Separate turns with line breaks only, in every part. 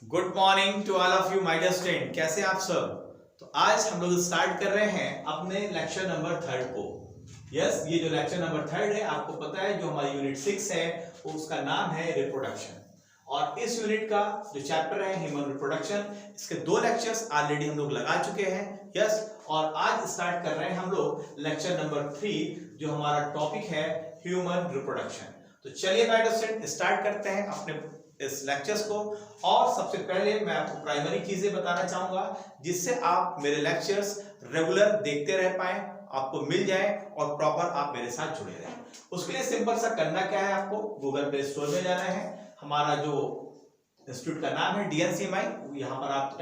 Good morning to all of you my dear student. कैसे आप सब? तो आज हम लोग स्टार्ट कर रहे हैं अपने लेक्चर नंबर 3 को। यस, ये जो लेक्चर नंबर 3 है, आपको पता है जो हमारी यूनिट 6 है उसका नाम है रिप्रोडक्शन। और इस यूनिट का जो चैप्टर है ह्यूमन रिप्रोडक्शन, इसके 2 लेक्चर्स ऑलरेडी हम लोग लगा चुके हैं। यस, और आज स्टार्ट कर रहे हैं हम लोग लेक्चर नंबर 3 जो हमारा टॉपिक है ह्यूमन रिप्रोडक्शन। तो चलिए माय डियर स्टूडेंट स्टार्ट करते हैं अपने इस लेक्चर्स को। और सबसे पहले मैं आपको प्राइमरी चीजें बताना चाहूंगा जिससे आप मेरे लेक्चर्स रेगुलर देखते रह पाए, आपको मिल जाए और प्रॉपर आप मेरे साथ जुड़े रहें। उसके लिए सिंपल सा करना क्या है, आपको गूगल प्ले स्टोर में जाना है। हमारा जो इंस्टीट्यूट का नाम है DNCMI, यहाँ पर आप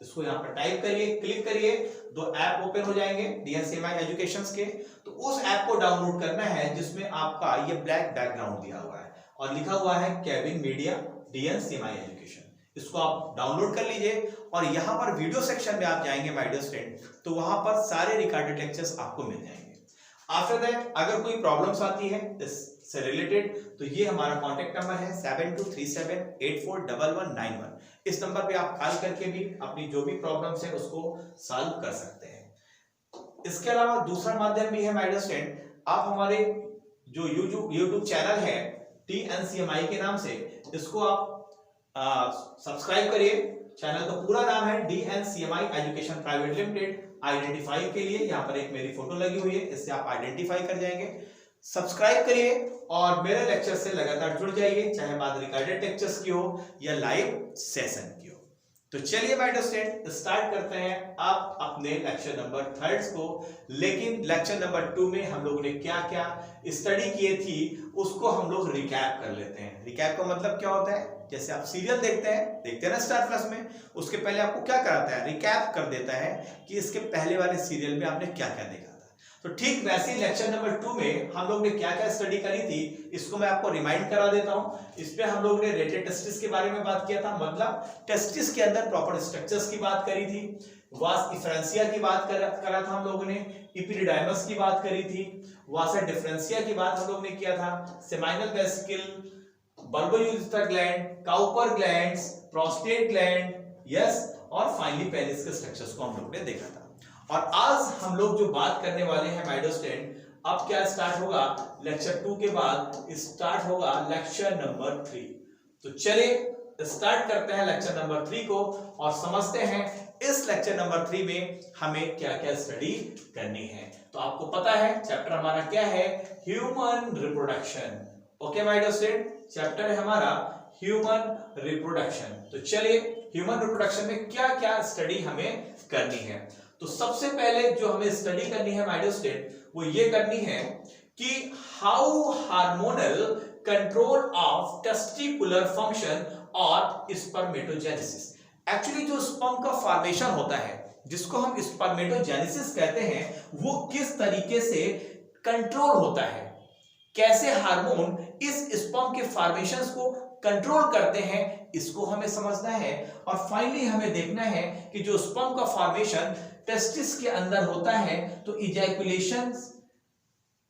इसको यहाँ पर टाइप करिए, क्लिक करिए, 2 ऐप ओपन हो जाएंगे DNCMI एजुकेशंस के। तो उस ऐप को डाउनलोड करना है जिसमें आपका ये ब्लैक बैकग्राउंड दिया हुआ है और लिखा हुआ है केविन मीडिया DNCMI एजुकेशन। इसको आप डाउनलोड कर लीजिए और यहाँ पर वीडियो सेक्शन में आप जाएंगे माय डियर स्टूडेंट, तो वहां पर सारे रिकॉर्डेड लेक्चर्स आपको मिल जाएंगे। आफ्टर दैट अगर कोई प्रॉब्लम्स आती है इससे रिलेटेड तो ये हमारा कॉन्टेक्ट नंबर है 7237841191। इस नंबर पे आप कॉल करके भी अपनी जो भी प्रॉब्लम्स है उसको सॉल्व कर सकते हैं। इसके अलावा दूसरा माध्यम भी है माय डियर स्टूडेंट, आप हमारे जो यूट्यूब चैनल है DNCMI के नाम से, इसको आप सब्सक्राइब करिए। चैनल का पूरा नाम है DNCMI education private limited. Identify के लिए यहाँ पर एक मेरी फोटो लगी हुई है, इससे आप आइडेंटिफाई कर जाएंगे। सब्सक्राइब करिए और मेरे लेक्चर से लगातार जुड़ जाइए, चाहे बात रिकॉर्डेड लेक्चर्स की हो या लाइव सेशन की हो। तो चलिए माय डियर स्टूडेंट स्टार्ट करते हैं आप अपने लेक्चर नंबर 3 को। लेकिन लेक्चर नंबर 2 में हम लोगों ने क्या क्या स्टडी किए थी उसको हम लोग रिकैप कर लेते हैं। रिकैप का मतलब क्या होता है, जैसे आप सीरियल देखते हैं ना स्टार प्लस में, उसके पहले आपको क्या कराता है, रिकैप कर देता है कि इसके पहले वाले सीरियल में आपने क्या क्या देखा था। तो ठीक वैसे ही लेक्चर नंबर 2 में हम लोग ने क्या क्या स्टडी करी थी इसको मैं आपको रिमाइंड करा देता हूं। इसमें हम लोग ने रेटेड टेस्टिस के बारे में बात किया था, मतलब टेस्टिस के अंदर प्रॉपर स्ट्रक्चर्स की बात करी थी। वास इफ्रेंसिया की बात करा था हम लोगों ने, इपिडिडाइमस की बात करी थी, वासा डिफरेंसिया की बात हम लोग ने किया था, seminal vesicle, bulbourethral gland, Cowper glands, prostate gland, yes, और फाइनली पेनिस के स्ट्रक्चर्स को हम लोग ने देखा था। और आज हम लोग जो बात करने वाले हैं माय डियर स्टूडेंट, अब क्या स्टार्ट होगा, लेक्चर 2 के बाद स्टार्ट होगा लेक्चर नंबर 3। तो चलिए स्टार्ट करते हैं लेक्चर नंबर 3 को और समझते हैं इस लेक्चर नंबर 3 में हमें क्या क्या स्टडी करनी है। तो आपको पता है चैप्टर हमारा क्या है, human reproduction. Okay my dear student, chapter है हमारा ह्यूमन रिप्रोडक्शन। तो चलिए ह्यूमन रिप्रोडक्शन में क्या क्या स्टडी हमें करनी है। तो सबसे पहले जो हमें स्टडी करनी है माय डियर स्टूडेंट, वो ये करनी है कि how hormonal control of testicular function और स्पर्मेटोजेनेसिस। एक्चुअली जो स्पर्म का फॉर्मेशन होता है जिसको हम स्पर्मेटोजेनेसिस कहते हैं, वो किस तरीके से कंट्रोल होता है, कैसे हार्मोन इस स्पर्म के फॉर्मेशंस को कंट्रोल करते हैं, इसको हमें समझना है। और फाइनली हमें देखना है कि जो स्पर्म का फॉर्मेशन टेस्टिस के अंदर होता है तो इजैकुलेशन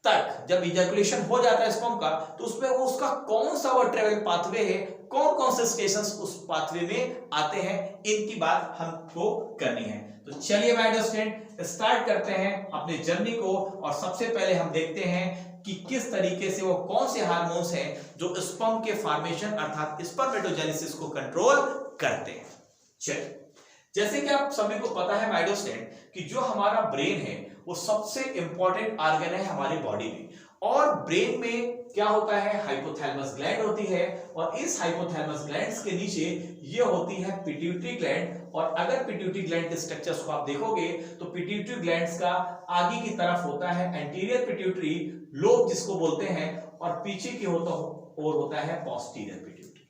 तक, जब इजैकुलेशन हो जाता है स्पर्म का, तो उसमें वो उसका कौन सा वो ट्रेवल पाथवे है, कौन कौन से स्टेशंस उस पाथवे में आते हैं, इनकी बात हमको करनी है। तो चलिए माय डियर स्टूडेंट स्टार्ट करते हैं अपने जर्नी को। और सबसे पहले हम देखते हैं कि किस तरीके से वो कौन से हार्मोन्स हैं जो स्पर्म के फॉर्मेशन अर्थात स्पर्मेटोजेनेसिस को कंट्रोल करते हैं। चलिए, जैसे कि आप सभी को पता है माय डियर स्टूडेंट कि जो हमारा ब्रेन है वो सबसे इंपॉर्टेंट ऑर्गन है हमारी बॉडी में। और ब्रेन में क्या होता है, हाइपोथैलेमस ग्लैंड होती है और इस हाइपोथैलेमस ग्लैंड्स के नीचे ये होती है पिट्यूटरी ग्लैंड। और अगर पिट्यूटरी ग्लैंड के स्ट्रक्चर्स को आप देखोगे तो पिट्यूटरी ग्लैंड्स का आगे की तरफ होता है एंटीरियर पिट्यूटरी लोब जिसको बोलते हैं, और पीछे की होता है पोस्टीरियर पिट्यूटरी।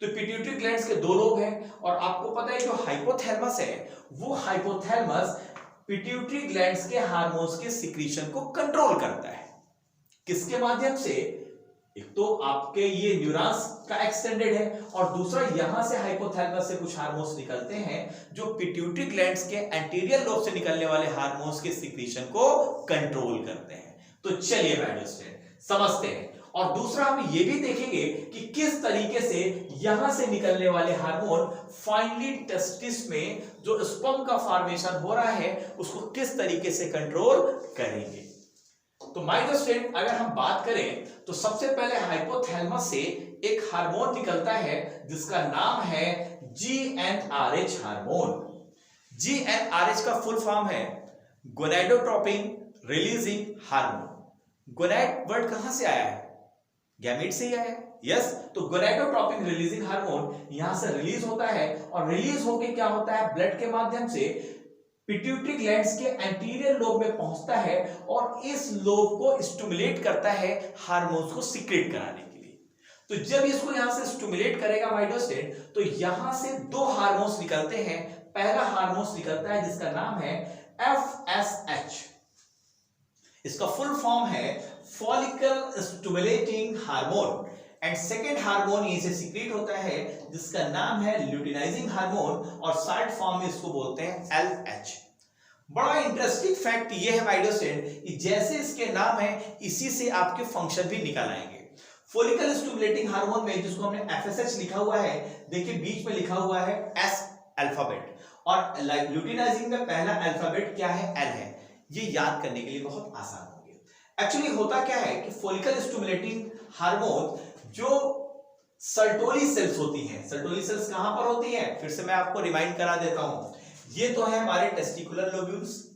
तो पिट्यूटरी ग्लैंड्स के 2 लोब हैं। और आपको पता है जो हाइपोथैलेमस है वो हाइपोथैलेमस पिट्यूटरी ग्लैंड्स के हार्मोन्स के सिक्रीशन को कंट्रोल करता है। किसके माध्यम से, एक तो आपके ये न्यूरॉन्स का एक्सटेंडेड है और दूसरा यहां से हाइपोथैलेमस से कुछ हार्मोन्स निकलते हैं जो पिट्यूटरी ग्लैंड्स के एंटीरियर लोब से निकलने वाले हार्मोन्स के सिक्रीशन को कंट्रोल करते हैं। तो चलिए माय डियर स्टूडेंट समझते हैं। और दूसरा हम ये भी देखेंगे कि किस तरीके से यहां से निकलने वाले हार्मोन फाइनली टेस्टिस में जो स्पर्म का फॉर्मेशन हो रहा है उसको किस तरीके से कंट्रोल करेंगे। तो माय डियर स्टूडेंट, अगर हम बात करें तो सबसे पहले हाइपोथैलेमस से एक हार्मोन निकलता है जिसका नाम है GnRH हार्मोन। GnRH का फुल फॉर्म है gonadotropin releasing hormone. Gonad word कहां से आया है? गैमेट से ही आया है। यस, तो गोनेडोट्रोपिन रिलीजिंग हार्मोन यहां से रिलीज होता है और रिलीज होके क्या होता है, ब्लड के माध्यम से पिट्यूटरी ग्लैंड्स के एंटीरियर लोब में पहुंचता है और इस लोब को स्टिमुलेट करता है हार्मोन्स को सीक्रेट कराने के लिए। तो जब इसको यहां से स्टिमुलेट करेगा माय डियर स्टूडेंट, तो यहां से दो हार्मोन्स निकलते हैं। पहला हार्मोन निकलता है जिसका नाम है FSH। इसका फुल फॉर्म है follicle stimulating hormone. And second hormone इसे सीक्रेट होता है जिसका नाम है ल्यूटिनाइजिंग हार्मोन और शॉर्ट फॉर्म में इसको बोलते हैं LH। बड़ा इंटरेस्टिंग फैक्ट ये है माय डियर स्टूडेंट कि जैसे इसके नाम है इसी से आपके फंक्शन भी निकल आएंगे। फॉलिकल स्टिमुलेटिंग हार्मोन में जिसको हमने FSH लिखा हुआ है, देखिए बीच में लिखा हुआ है S अल्फाबेट और ल्यूटिनाइजिंग में पहला अल्फाबेट क्या है? L है। ये याद करने के लिए बहुत आसान होंगे। एक्चुअली होता क्या है कि फॉलिकल स्टिमुलेटिंग हार्मोन जो सर्टोली सेल्स होती हैं, सर्टोली सेल्स कहां पर होती हैं? फिर से मैं आपको रिमाइंड करा देता हूं। ये तो है हमारे टेस्टिकुलर लोब्यूल्स।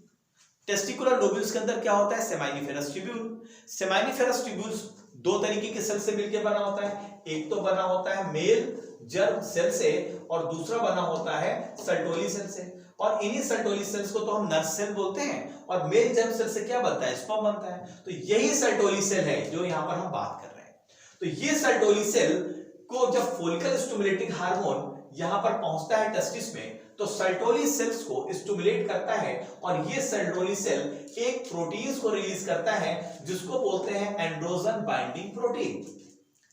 टेस्टिकुलर लोब्यूल्स के अंदर क्या होता है? सेमाइनिफेरस ट्यूब्यूल। सेमाइनिफेरस ट्यूब्यूल्स दो तरीके के सेल से मिलकर बना होता है। एक तो बना होता है मेल जर्म सेल से और दूसरा बना होता है सर्टोली सेल से। और इन्हीं सर्टोली सेल्स को तो हम नर्व सेल बोलते हैं और मेल जर्म सेल से क्या बनता है? स्पर्म बनता है। तो यही सर्टोली सेल है जो यहां पर हम बात कर रहे हैं। तो ये सर्टोली सेल को जब फॉलिकल स्टिमुलेटिंग हार्मोन यहां पर पहुंचता है टेस्टिस में, तो सर्टोली सेल्स को स्टिमुलेट करता है और ये सर्टोली सेल एक प्रोटीन को रिलीज करता है जिसको बोलते हैं एंड्रोजन बाइंडिंग प्रोटीन।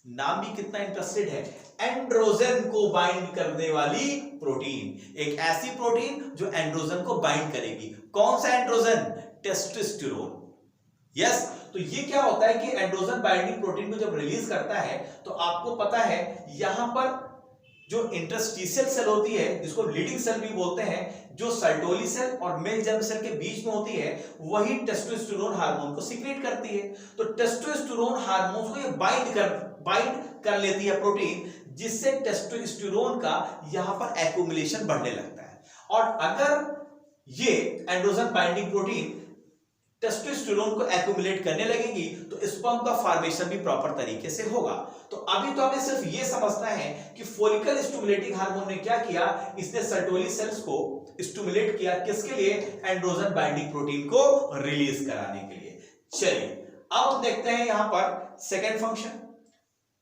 नाम भी कितना इंटरेस्टेड है, एंड्रोजन को बाइंड करने वाली प्रोटीन। एक ऐसी प्रोटीन जो एंड्रोजन को बाइंड करेगी। कौन सा एंड्रोजन? टेस्टोस्टेरोन। यस, तो ये क्या होता है कि एंड्रोजन बाइंडिंग प्रोटीन को जब रिलीज करता है तो आपको पता है यहां पर जो इंटरस्टिशियल सेल होती है जिसको लीडिंग सेल भी बोलते हैं, जो सर्टोली सेल और मेल जर्म सेल के बीच में होती है, वही टेस्टोस्टेरोन हार्मोन को सीक्रेट करती है। तो टेस्टोस्टेरोन हार्मोन को ये बाइंड कर लेती है प्रोटीन, जिससे टेस्टोस्टेरोन का यहां पर एक्यूमुलेशन बढ़ने लगता है। और अगर ये एंड्रोजन बाइंडिंग प्रोटीन टेस्टोस्टेरोन को एक्यूमुलेट करने लगेगी तो स्पर्म का फॉर्मेशन भी प्रॉपर तरीके से होगा। तो अभी तो हमें सिर्फ ये समझना है कि फॉलिकल स्टिमुलेटिंग हार्मोन ने क्या किया, इसने सर्टोली सेल्स को स्टिमुलेट किया, किसके लिए? एंड्रोजन बाइंडिंग प्रोटीन को रिलीज कराने के लिए। चलिए अब हम देखते हैं यहां पर second function.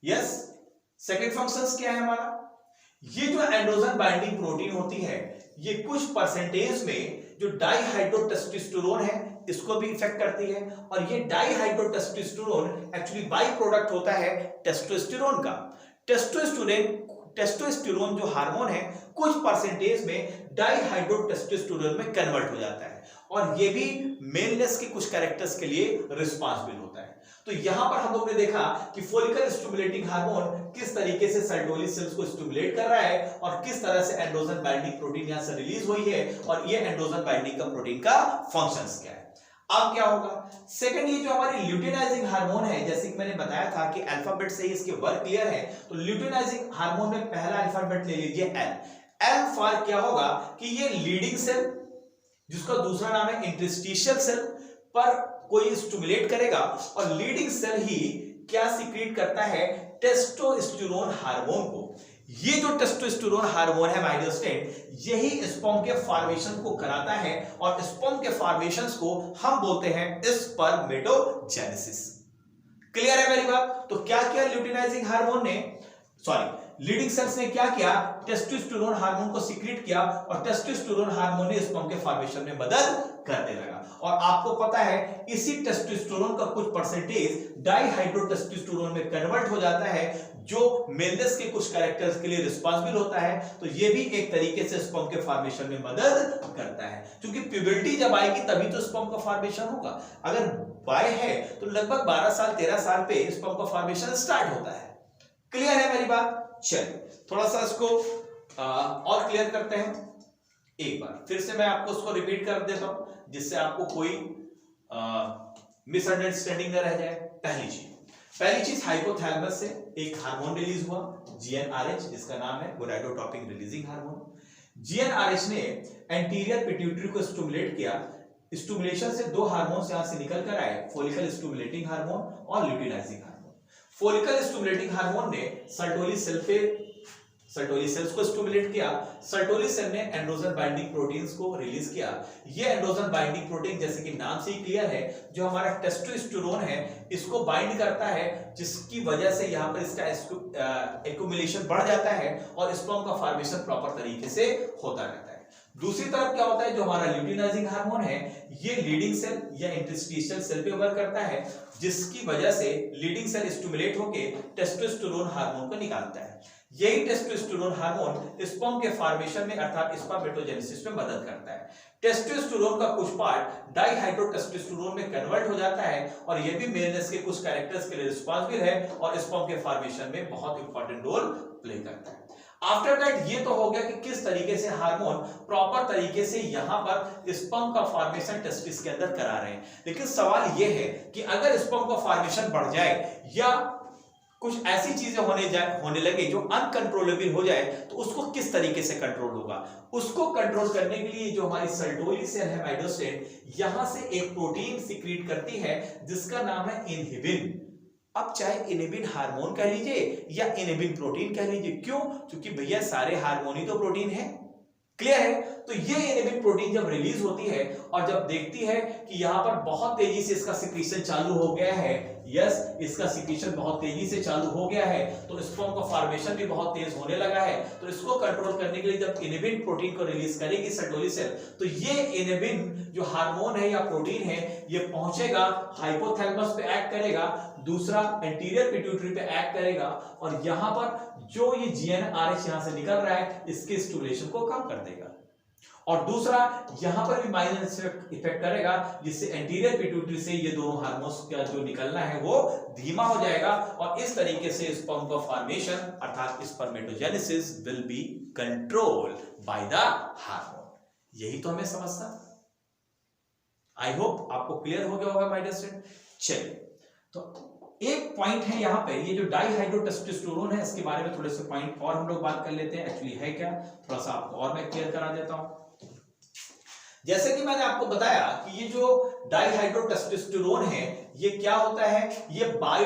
Yes, second function क्या है हमारा? ये जो एंड्रोजन बाइंडिंग प्रोटीन होती है ये कुछ परसेंटेज में जो डाइहाइड्रोटेस्टोस्टेरोन है इसको भी इफेक्ट करती है। और ये डाइहाइड्रोटेस्टोस्टेरोन एक्चुअली बाई प्रोडक्ट होता है टेस्टोस्टेरोन का। टेस्टोस्टेरोन जो हार्मोन है कुछ परसेंटेज में डाइहाइड्रोटेस्टोस्टेरोन में कन्वर्ट हो जाता है और ये भी मेलनेस के कुछ कैरेक्टर्स के लिए रिस्पांसिबल होता है। तो यहां पर हम लोग ने देखा कि फॉलिकल स्टिमुलेटिंग हार्मोन किस तरीके से सर्टोली सेल्स को स्टिमुलेट कर रहा है और किस तरह से एंड्रोजन बाइंडिंग प्रोटीन यहां से रिलीज हुई है और ये एंड्रोजन बाइंडिंग का प्रोटीन का फंक्शंस क्या है। अब क्या होगा? सेकंड, ये जो हमारी ल्यूटिनाइजिंग हार्मोन है, जैसे कि मैंने बताया था कि अल्फाबेट से ही इसके वर्क क्लियर है, तो ल्यूटिनाइजिंग हार्मोन में पहला अल्फाबेट ले लीजिए एल फॉर क्या होगा कि ये लीडिंग सेल जिसका दूसरा नाम है इंटरस्टिशियल सेल पर कोई स्टिमुलेट करेगा और लीडिंग सेल ही क्या सीक्रेट करता है? टेस्टोस्टेरोन हार्मोन को। ये जो टेस्टोस्टेरोन हार्मोन है माय डियर स्टूडेंट, यही स्पर्म के फॉर्मेशन को कराता है और स्पर्म के फॉर्मेशंस को हम बोलते हैं स्पर्मेटोजेनेसिस। क्लियर है मेरी बात? तो क्या किया ल्यूटिनाइजिंग हार्मोन ने? लीडिंग सेल्स ने क्या किया, टेस्टोस्टेरोन हार्मोन को सीक्रेट किया और टेस्टोस्टेरोन हार्मोन ने स्पर्म के फॉर्मेशन में मदद करने लगा। और आपको पता है इसी टेस्टोस्टेरोन का कुछ परसेंटेज डाइहाइड्रोटेस्टोस्टेरोन में कन्वर्ट हो जाता है जो मेलनेस के कुछ कैरेक्टर्स के लिए रिस्पांसिबल होता है। तो ये भी एक तरीके से स्पर्म के फॉर्मेशन में मदद करता है, क्योंकि प्यूबर्टी जब आएगी तभी तो स्पर्म का फॉर्मेशन होगा। अगर बॉय है तो लगभग 12 साल 13 साल पे स्पर्म का फॉर्मेशन स्टार्ट होता है। क्लियर है मेरी बात? चलिए थोड़ा सा इसको और क्लियर करते हैं। एक बार फिर से मैं आपको उसको रिपीट कर देता हूं जिससे आपको कोई मिसअंडरस्टैंडिंग न रह जाए। पहली चीज हाइपोथैलेमस से एक हार्मोन रिलीज हुआ जीएनआरएच, जिसका नाम है गोनाडोट्रोपिन रिलीजिंग हार्मोन। जीएनआरएच ने एंटीरियर पिट्यूटरी को स्टिमुलेट किया। स्टिमुलेशन से दो हार्मोन्स यहां से निकल कर आए, फॉलिकल स्टिमुलेटिंग हार्मोन और luteinizing hormone. Follicle stimulating hormone ने सर्टोली सेल्स को स्टिमुलेट किया। सर्टोली सेल ने एंड्रोजन बाइंडिंग प्रोटीन्स को रिलीज किया। ये एंड्रोजन बाइंडिंग प्रोटीन जैसे कि नाम से ही क्लियर है, जो हमारा टेस्टोस्टेरोन है इसको बाइंड करता है, जिसकी वजह से यहां पर इसका एक्युमुलेशन बढ़ जाता है और स्पर्म का फॉर्मेशन प्रॉपर तरीके से होता रहता है। दूसरी तरफ क्या होता है, जो हमारा ल्यूटिनाइजिंग हार्मोन है ये लीडिंग सेल या इंटरस्टिशियल सेल पे वर्क करता है, जिसकी वजह से लीडिंग सेल स्टिमुलेट होके टेस्टोस्टेरोन हार्मोन को निकालता है। यही टेस्टोस्टेरोन हार्मोन स्पर्म के फॉर्मेशन में अर्थात स्पर्मेटोजेनेसिस में मदद करता है। टेस्टोस्टेरोन का कुछ पार्ट डाइहाइड्रोटेस्टोस्टेरोन में कन्वर्ट हो जाता है और यह भी मेलनेस के कुछ कैरेक्टर्स के लिए रिस्पांसिबल है और स्पर्म के फॉर्मेशन में बहुत इंपॉर्टेंट रोल प्ले करता है। आफ्टर दैट ये तो हो गया कि किस तरीके से हार्मोन प्रॉपर तरीके से यहां पर स्पर्म का फॉर्मेशन टेस्टिस के अंदर करा रहे हैं। लेकिन सवाल ये है कि अगर स्पर्म का फॉर्मेशन बढ़ जाए या कुछ ऐसी चीजें होने लगे जो अनकंट्रोलेबल हो जाए तो उसको किस तरीके से कंट्रोल होगा। उसको कंट्रोल करने के लिए जो हमारी सर्टोली सेल है माइटोसिस, यहां से एक प्रोटीन सीक्रेट करती है जिसका नाम है इनहिबिन। अब चाहे इनहिबिन हार्मोन कह लीजिए या इनहिबिन प्रोटीन कह लीजिए, क्यों? क्योंकि भैया सारे हार्मोन ही तो प्रोटीन है। क्लियर है? तो ये इनहिबिन प्रोटीन जब रिलीज होती है और जब देखती है कि यहां पर बहुत तेजी से इसका सिक्रीशन चालू हो गया है, यस इसका सिक्रीशन बहुत तेजी से चालू हो गया है, तो स्पर्म का फॉर्मेशन भी बहुत तेज होने लगा है, तो इसको कंट्रोल करने के लिए जब इनहिबिन प्रोटीन को रिलीज करेगी सर्टोली सेल, तो ये इनहिबिन जो हार्मोन है या प्रोटीन है ये पहुंचेगा हाइपोथैलेमस पे एक्ट करेगा, दूसरा एंटीरियर पिट्यूटरी पे एक्ट करेगा और यहां पर जो ये जीएनआरएच यहां से निकल रहा है इसके स्टिमुलेशन को कम कर देगा और दूसरा यहां पर भी माइनर इफेक्ट करेगा, जिससे एंटीरियर पिट्यूटरी से ये दोनों हार्मोन्स का जो निकलना है वो धीमा हो जाएगा और इस तरीके से स्पर्म का फॉर्मेशन अर्थात spermatogenesis will be controlled by the hormone. यही तो हमें समझना। आई होप आपको क्लियर हो गया होगा माय डियर स्टूडेंट। चलिए तो एक पॉइंट है यहां पे, ये जो डाइहाइड्रोटेस्टोस्टेरोन है इसके बारे में थोड़े से पॉइंट और हम लोग बात कर लेते हैं। एक्चुअली है क्या, थोड़ा सा आपको और मैं क्लियर करा देता हूं। जैसे कि मैंने आपको बताया कि ये जो डाइहाइड्रोटेस्टोस्टेरोन है ये क्या होता है, ये बाई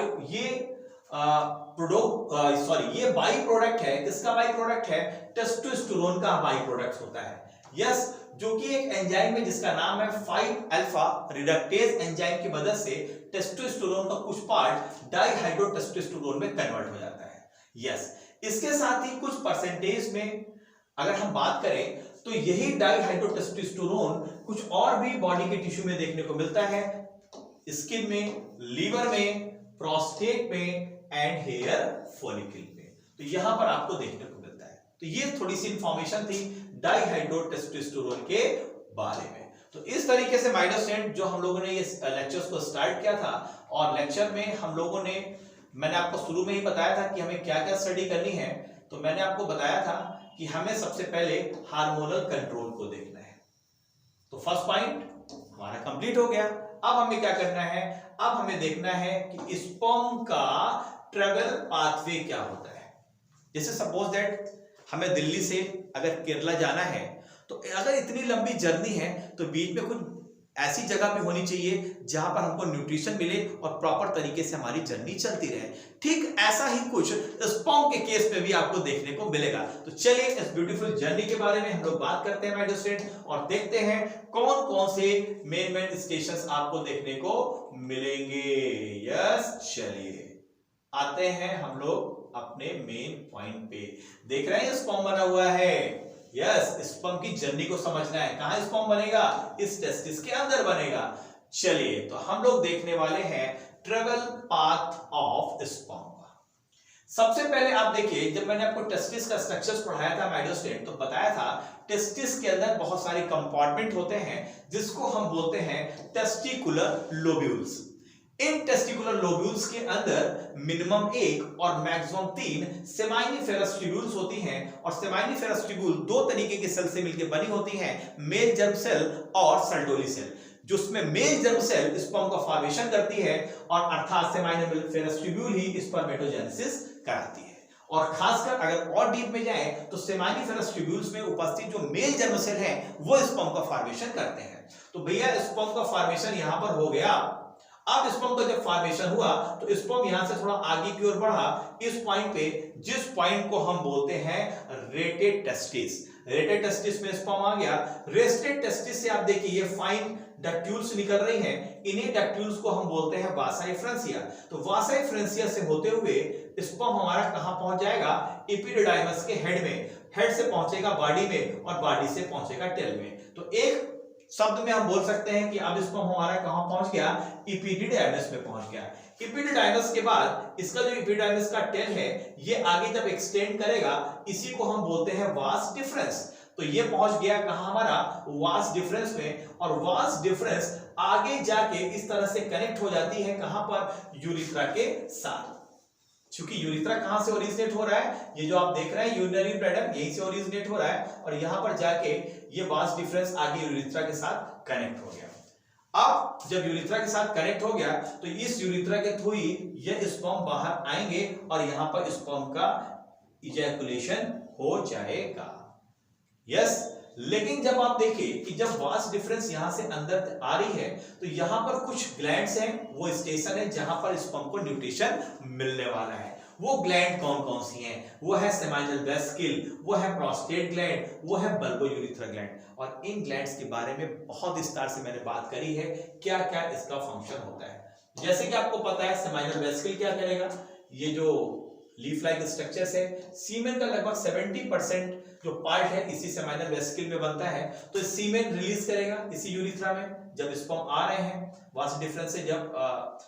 प्रोडक्ट है। किसका बाई प्रोडक्ट है? टेस्टोस्टेरोन का बाई प्रोडक्ट होता है। यस, जो कि एक एंजाइम है जिसका नाम है 5-अल्फा रिडक्टेज एंजाइम की मदद से टेस्टोस्टेरोन का कुछ पार्ट डाइहाइड्रोटेस्टोस्टेरोन में कन्वर्ट हो जाता है। यस, इसके साथ ही कुछ परसेंटेज में अगर हम बात करें तो यही डाइहाइड्रोटेस्टोस्टेरोन कुछ और भी बॉडी के टिश्यू में देखने को मिलता है, स्किन में, लीवर में, प्रोस्टेट में एंड हेयर फॉलिकल में। तो यहां पर आपको देखने को मिलता है। तो ये थोड़ी सी इंफॉर्मेशन थी डाइहाइड्रोटेस्टोस्टेरोन के बारे में। तो इस तरीके से माय डियर स्टूडेंट जो हम लोगों ने ये लेक्चर्स को स्टार्ट किया था और लेक्चर में हम लोगों ने, मैंने आपको शुरू में ही बताया था कि हमें क्या क्या स्टडी करनी है। तो मैंने आपको बताया था कि हमें सबसे पहले हार्मोनल कंट्रोल को देखना है। तो फर्स्ट पॉइंट हमारा कंप्लीट हो गया। अब हमें क्या करना है, अब हमें देखना है कि स्पर्म का ट्रेवल पाथवे क्या होता है। जैसे सपोज दैट हमें दिल्ली से अगर केरला जाना है तो अगर इतनी लंबी जर्नी है तो बीच में कुछ ऐसी जगह पे होनी चाहिए जहां पर हमको न्यूट्रिशन मिले और प्रॉपर तरीके से हमारी जर्नी चलती रहे। ठीक ऐसा ही कुछ स्पर्म के केस में भी आपको देखने को मिलेगा। तो चलिए इस ब्यूटीफुल जर्नी के बारे में हम लोग बात करते हैं माय डियर स्टूडेंट और देखते हैं कौन कौन से मेन स्टेशंस आपको देखने को मिलेंगे। यस, चलिए आते हैं हम लोग अपने मेन पॉइंट पे। देख रहे हैं स्पर्म बना हुआ है, यस, स्पर्म की जर्नी को समझना है। कहां स्पर्म बनेगा? इस टेस्टिस के अंदर बनेगा। चलिए तो हम लोग देखने वाले हैं ट्रेवल पाथ ऑफ स्पर्म। सबसे पहले आप देखिए, जब मैंने आपको टेस्टिस का स्ट्रक्चर्स पढ़ाया था माइडोस्टेट, तो बताया था टेस्टिस के अंदर बहुत सारे कंपार्टमेंट होते हैं जिसको हम बोलते हैं टेस्टिकुलर लोब्यूल्स। इन टेस्टिकुलर लोब्यूल्स के अंदर मिनिमम 1 और मैक्सिमम 3 सेमाइनिफेरस ट्यूब्यूल्स होती हैं, और सेमाइनिफेरस ट्यूब्यूल दो तरीके के सेल से मिलकर बनी होती हैं, मेल जर्म सेल और सल्टोली सेल। जिसमें मेल जर्म सेल स्पर्म का फॉर्मेशन करती है और अर्थात सेमाइनिफेरस ट्यूब्यूल ही स्पर्मेटोजेनेसिस कराती है। और खासकर अगर और डीप में जाए तो सेमाइनिफेरस ट्यूब्यूल्स में उपस्थित जो मेल जर्म सेल हैं वो स्पर्म का फॉर्मेशन करते हैं। तो भैया स्पर्म का फॉर्मेशन यहां पर हो गया। अब स्पर्म का जब फॉर्मेशन हुआ तो स्पर्म यहां से थोड़ा आगे की ओर बढ़ा इस पॉइंट पे, जिस पॉइंट को हम बोलते हैं रेटेड टेस्टिस। रेटेड टेस्टिस में स्पर्म आ गया। रेस्टेड टेस्टिस से आप देखिए ये फाइन डक्ट्यूल्स निकल रही हैं, इन्हीं डक्ट्यूल्स को हम बोलते हैं वासा एफ्रेंसिया। तो वासा एफ्रेंसिया से होते हुए स्पर्म हमारा कहां पहुंच जाएगा? एपिडिडाइमस के हेड में, हेड से पहुंचेगा बॉडी में और बॉडी से पहुंचेगा टेल में। तो एक शब्द में हम बोल सकते हैं कि अब स्पर्म हमारा कहां पहुंच गया? एपिडिडाइमस में पहुंच गया। एपिडिडाइमस के बाद इसका जो एपिडाइमस का टेल है ये आगे जब एक्सटेंड करेगा, इसी को हम बोलते हैं वास डिफरेंस। तो ये पहुंच गया कहां हमारा? वास डिफरेंस में। और वास डिफरेंस आगे जाके इस तरह से कनेक्ट हो जाती है कहां पर? यूरिथ्रा के साथ। क्योंकि यूरिथ्रा कहां से ओरिजिनेट हो रहा है? ये जो आप देख रहे हैं यूरिनरी ब्लैडर, यहीं से ओरिजिनेट हो रहा है, और यहां पर जाके ये वास डिफरेंस आगे यूरिथ्रा के साथ कनेक्ट हो गया। अब जब यूरिथ्रा के साथ कनेक्ट हो गया तो इस यूरिथ्रा के थ्रू ही ये स्पर्म बाहर आएंगे और यहां पर स्पर्म का इजैकुलेशन हो जाएगा। यस, लेकिन जब आप देखिए कि जब वास डिफरेंस यहां से अंदर आ रही है तो यहां पर कुछ ग्लैंड्स हैं, वो स्टेशन है जहां पर स्पर्म को न्यूट्रिशन मिलने वाला है। वो ग्लैंड कौन कौन सी हैं? वो है सेमाइनल वेसिकल, वो है प्रोस्टेट ग्लैंड, वो है बल्बोयूरिथ्रा ग्लैंड। और इन ग्लैंड्स के बारे में बहुत विस्तार से मैंने बात करी है, क्या क्या इसका फंक्शन होता है। जैसे कि आपको पता है सेमाइनल वेसिकल क्या करेगा? ये जो लीफ लाइक स्ट्रक्चर्स है, सीमेन का लगभग 70% जो पार्ट है इसी सेमाइनल वेसिकल में बनता है। तो सीमेन रिलीज करेगा इसी यूरिथ्रा में। जब स्पर्म आ रहे हैं वास डिफरेंस से, जब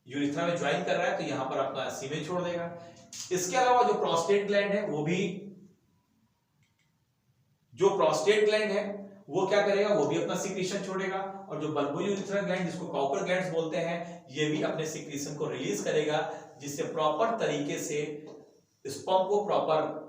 यूरिथ्रा में ज्वाइन कर रहा है तो यहां पर अपना सीमेन छोड़ देगा। इसके अलावा जो प्रोस्टेट ग्लैंड है वो भी, जो प्रोस्टेट ग्लैंड है वो क्या करेगा? वो भी अपना सीक्रेशन छोड़ेगा। और जो बल्बोयूरिथ्रा ग्लैंड, जिसको कॉपर ग्लैंड्स बोलते हैं, ये भी अपने सीक्रेशन को रिलीज करेगा, जिससे प्रॉपर तरीके से स्पर्म को प्रॉपर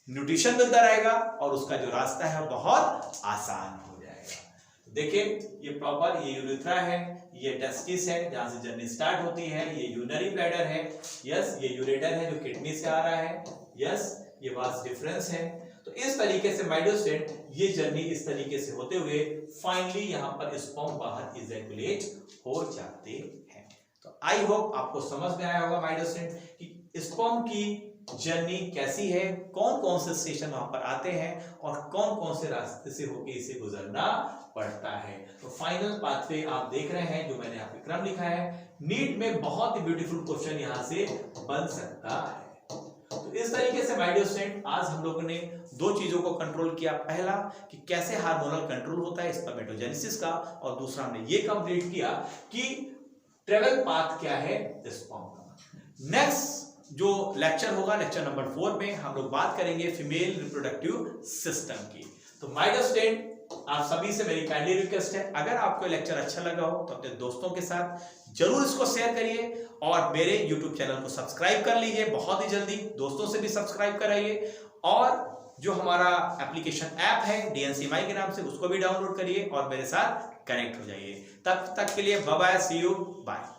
न्यूट्रिशन मिलता रहेगा और उसका जो रास्ता है बहुत आसान हो जाएगा। तो देखिए ये प्रॉपर, ये यूरिथ्रा है, ये टेस्टिस है जहां से जर्नी स्टार्ट होती है, ये यूरिनरी ब्लैडर है, यस, ये यूरेटर है जो किडनी से आ रहा है, यस, ये वास डिफरेंस है। तो इस तरीके से माइडोस्टेट ये जर्नी इस तरीके से होते हुए फाइनली यहां पर स्पर्म बाहर इजैकुलेट हो जाते हैं। तो आई होप आपको समझ में आया होगा माइडोस्टेट कि स्पर्म की जर्नी कैसी है, कौन कौन से स्टेशन वहां पर आते हैं और कौन कौन से रास्ते से होके इसे गुजरना पड़ता है। तो फाइनल पाथवे आप देख रहे हैं जो मैंने यहाँ पे क्रम लिखा है। नीट में बहुत ही ब्यूटीफुल क्वेश्चन यहां से बन सकता है। तो इस तरीके से माय डियर स्टूडेंट, आज हम लोगों ने दो चीजों को कंट्रोल किया। पहला कि कैसे हार्मोनल कंट्रोल होता है स्पर्मेटोजेनेसिस का, और दूसरा हमने ये कंप्लीट किया कि ट्रेवल पाथ क्या है स्पर्म का। नेक्स्ट जो लेक्चर होगा, लेक्चर नंबर 4 में हम लोग बात करेंगे फीमेल रिप्रोडक्टिव सिस्टम की। तो माय डियर स्टूडेंट, आप सभी से मेरी काइंडली रिक्वेस्ट है, अगर आपको लेक्चर अच्छा लगा हो तो अपने दोस्तों के साथ जरूर इसको शेयर करिए और मेरे YouTube चैनल को सब्सक्राइब कर लीजिए बहुत ही जल्दी। दोस्तों से भी सब्सक्राइब कराइए और जो हमारा एप्लीकेशन ऐप है DNCMI के नाम से, उसको भी डाउनलोड करिए और मेरे साथ कनेक्ट हो जाइए। तब तक के लिए bye bye, see you, bye.